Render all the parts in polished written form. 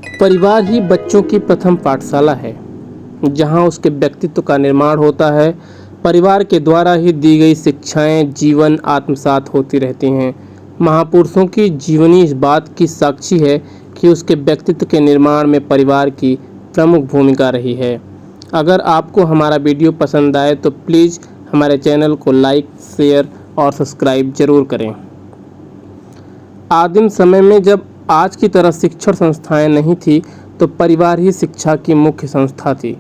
परिवार ही बच्चों की प्रथम पाठशाला है, जहां उसके व्यक्तित्व का निर्माण होता है। परिवार के द्वारा ही दी गई शिक्षाएं जीवन आत्मसात होती रहती हैं। महापुरुषों की जीवनी इस बात की साक्षी है कि उसके व्यक्तित्व के निर्माण में परिवार की प्रमुख भूमिका रही है। अगर आपको हमारा वीडियो पसंद आए तो प्लीज़ हमारे चैनल को लाइक, शेयर और सब्सक्राइब जरूर करें। आदिम समय में जब आज की तरह शिक्षण संस्थाएं नहीं थी तो परिवार ही शिक्षा की मुख्य संस्था थी।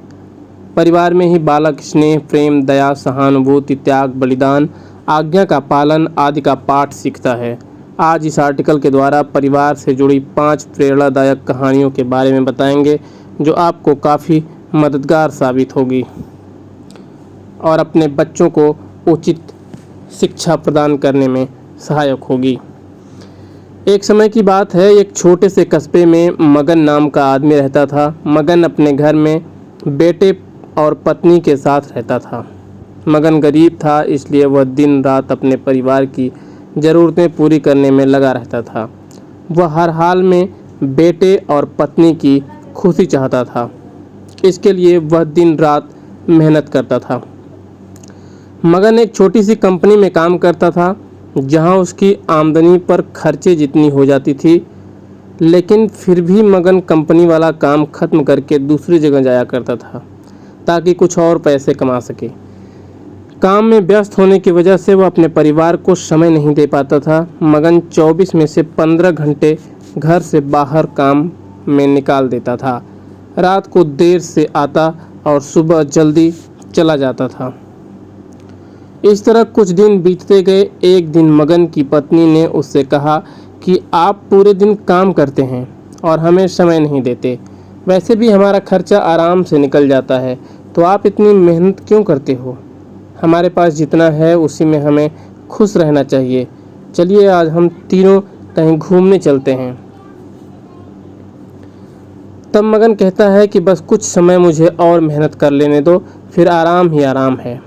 परिवार में ही बालक स्नेह, प्रेम, दया, सहानुभूति, त्याग, बलिदान, आज्ञा का पालन आदि का पाठ सीखता है। आज इस आर्टिकल के द्वारा परिवार से जुड़ी 5 प्रेरणादायक कहानियों के बारे में बताएंगे जो आपको काफ़ी मददगार साबित होगी और अपने बच्चों को उचित शिक्षा प्रदान करने में सहायक होगी। एक समय की बात है, एक छोटे से कस्बे में मगन नाम का आदमी रहता था। मगन अपने घर में बेटे और पत्नी के साथ रहता था। मगन गरीब था, इसलिए वह दिन रात अपने परिवार की ज़रूरतें पूरी करने में लगा रहता था। वह हर हाल में बेटे और पत्नी की खुशी चाहता था। इसके लिए वह दिन रात मेहनत करता था। मगन एक छोटी सी कंपनी में काम करता था, जहां उसकी आमदनी पर खर्चे जितनी हो जाती थी, लेकिन फिर भी मगन कंपनी वाला काम ख़त्म करके दूसरी जगह जाया करता था ताकि कुछ और पैसे कमा सके। काम में व्यस्त होने की वजह से वह अपने परिवार को समय नहीं दे पाता था। मगन 24 में से 15 घंटे घर से बाहर काम में निकाल देता था। रात को देर से आता और सुबह जल्दी चला जाता था। इस तरह कुछ दिन बीतते गए। एक दिन मगन की पत्नी ने उससे कहा कि आप पूरे दिन काम करते हैं और हमें समय नहीं देते। वैसे भी हमारा खर्चा आराम से निकल जाता है, तो आप इतनी मेहनत क्यों करते हो? हमारे पास जितना है उसी में हमें खुश रहना चाहिए। चलिए आज हम तीनों कहीं घूमने चलते हैं। तब मगन कहता है कि बस कुछ समय मुझे और मेहनत कर लेने दो, फिर आराम ही आराम है।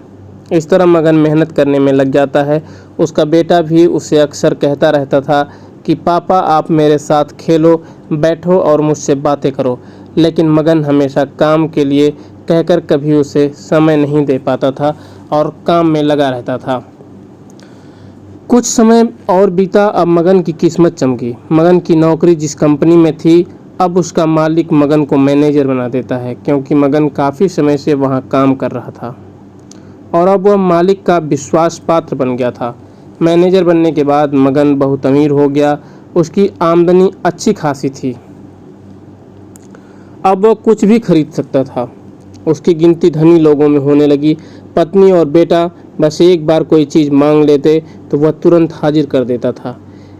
इस तरह मगन मेहनत करने में लग जाता है। उसका बेटा भी उसे अक्सर कहता रहता था कि पापा आप मेरे साथ खेलो, बैठो और मुझसे बातें करो, लेकिन मगन हमेशा काम के लिए कहकर कभी उसे समय नहीं दे पाता था और काम में लगा रहता था। कुछ समय और बीता। अब मगन की किस्मत चमकी। मगन की नौकरी जिस कंपनी में थी, अब उसका मालिक मगन को मैनेजर बना देता है, क्योंकि मगन काफ़ी समय से वहाँ काम कर रहा था और अब वह मालिक का विश्वास पात्र बन गया था। मैनेजर बनने के बाद मगन बहुत अमीर हो गया। उसकी आमदनी अच्छी खासी थी। अब वह कुछ भी खरीद सकता था। उसकी गिनती धनी लोगों में होने लगी। पत्नी और बेटा बस एक बार कोई चीज़ मांग लेते तो वह तुरंत हाजिर कर देता था।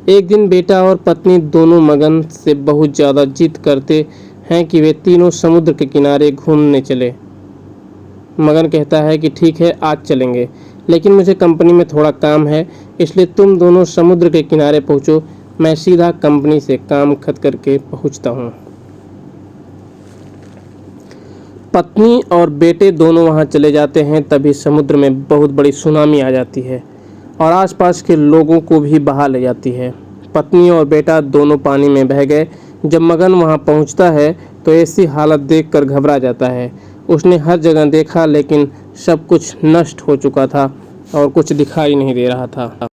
एक दिन बेटा और पत्नी दोनों मगन से बहुत ज़्यादा जिद करते हैं कि वे तीनों समुद्र के किनारे घूमने चले। मगन कहता है कि ठीक है, आज चलेंगे, लेकिन मुझे कंपनी में थोड़ा काम है, इसलिए तुम दोनों समुद्र के किनारे पहुंचो, मैं सीधा कंपनी से काम खत्म करके पहुंचता हूं। पत्नी और बेटे दोनों वहां चले जाते हैं। तभी समुद्र में बहुत बड़ी सुनामी आ जाती है और आसपास के लोगों को भी बहा ले जाती है। पत्नी और बेटा दोनों पानी में बह गए। जब मगन वहां पहुंचता है तो ऐसी हालत देखकर घबरा जाता है। उसने हर जगह देखा, लेकिन सब कुछ नष्ट हो चुका था और कुछ दिखाई नहीं दे रहा था।